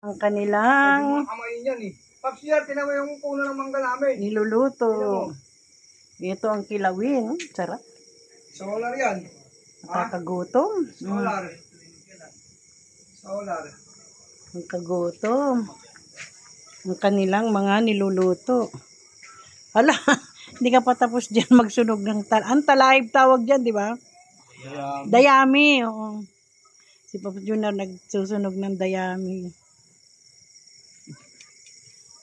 Ang kanilang kamayin yan eh. Paps yan, tinawa yung puno ng mangga namin. niluluto. Ito ang kilawin. Sarap. Solar yan. Nakakagutom. Solar. Solar. Nakakagutom. Ang kanilang mga niluluto. Hala, hindi ka pa tapos dyan magsunog ng ang talayib tawag dyan, di ba? Dayami. Oo. Si Papa Junior nagsusunog ng dayami.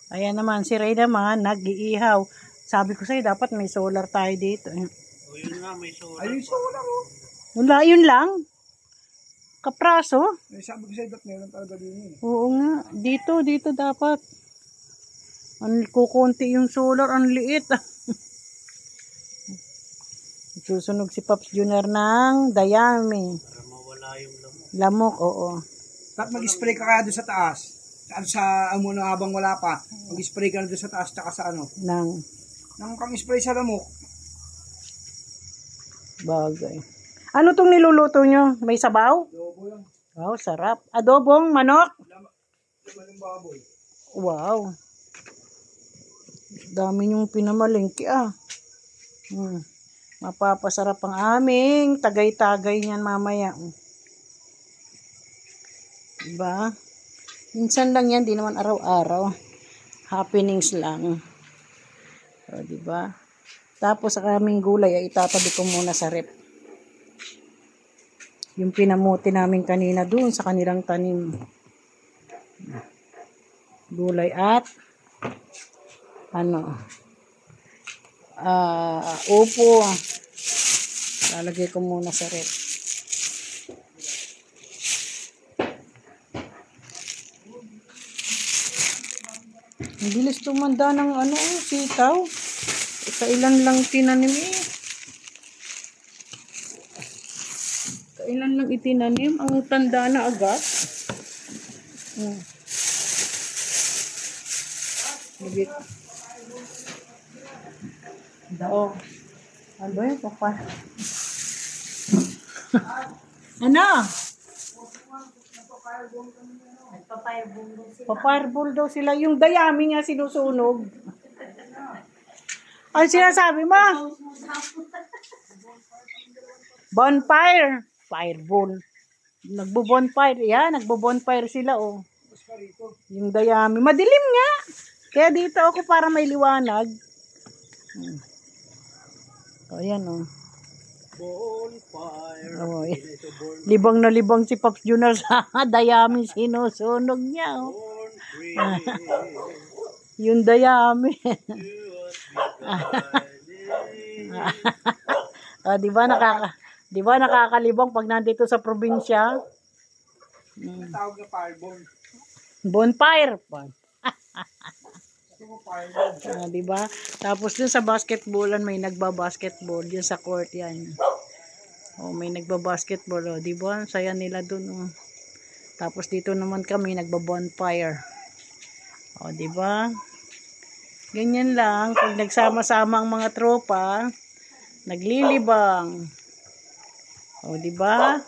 Ayan naman, si Ray naman, nag-iihaw. Sabi ko sa'yo, dapat may solar tayo dito. O yun nga, may solar. Ayun, solar o. Wala, yun lang. Kapraso. Sabi ko sa'yo, dapat meron talaga din. Oo nga, dito dapat. Ang kukunti yung solar, ang liit. Susunog si Pops Junior ng dayami. Para mawala yung lamok. Lamok, oo. Dapat mag-spray ka kaya doon sa taas. Sa muna habang wala pa. Mag-spray ka na doon sa taas tsaka sa ano. Nang pang-spray sa lamok. bagay. Ano tong niluluto nyo? May sabaw? Adobo lang. Wow, sarap. Adobong manok? Laman ng baboy. Wow. Dami nyong pinamalingki Mapapasarap ang aming tagay-tagay niyan mamaya. Diba? Minsan lang yan, di naman araw-araw. Happenings lang. O, diba? Tapos ang aming gulay ay itatabi ko muna sa rep. Yung pinamuti namin kanina doon sa kanilang tanim. Gulay at upo. Lalagay ko muna sa rep. Ang bilis tumanda ng sitaw. Kailan lang tinanim Kailan lang itinanim. Ang tanda na agad. Bigit. Oo. Ano ba yun, papa? Ano? Papireball daw sila. Yung dayami nga sinusunog. Ano sinasabi mo? Bonfire. Fireball. Nagbo-bonfire. Yan, nagbo-bonfire sila, oh. Yung dayami. Madilim nga. Kaya dito ako para may liwanag. O, yan, oh. Bonfire. Oh, libang na libang si Pops Junior sa dayami sinusunog niya, oh. Yung dayami. Di ba nakakalibang pag nandito sa probinsya? Tawag na fireball. Bonfire. Di ba? Tapos dun sa basketballan may nagba-basketball dun sa court yan. Oh, may nagba-basketball, oh, di ba? Saya nila dun, oh. Tapos dito naman kami nagba-bonfire. Oh, di ba? Ganyan lang pag nagsama-sama ang mga tropa, naglilibang. Oh, di ba?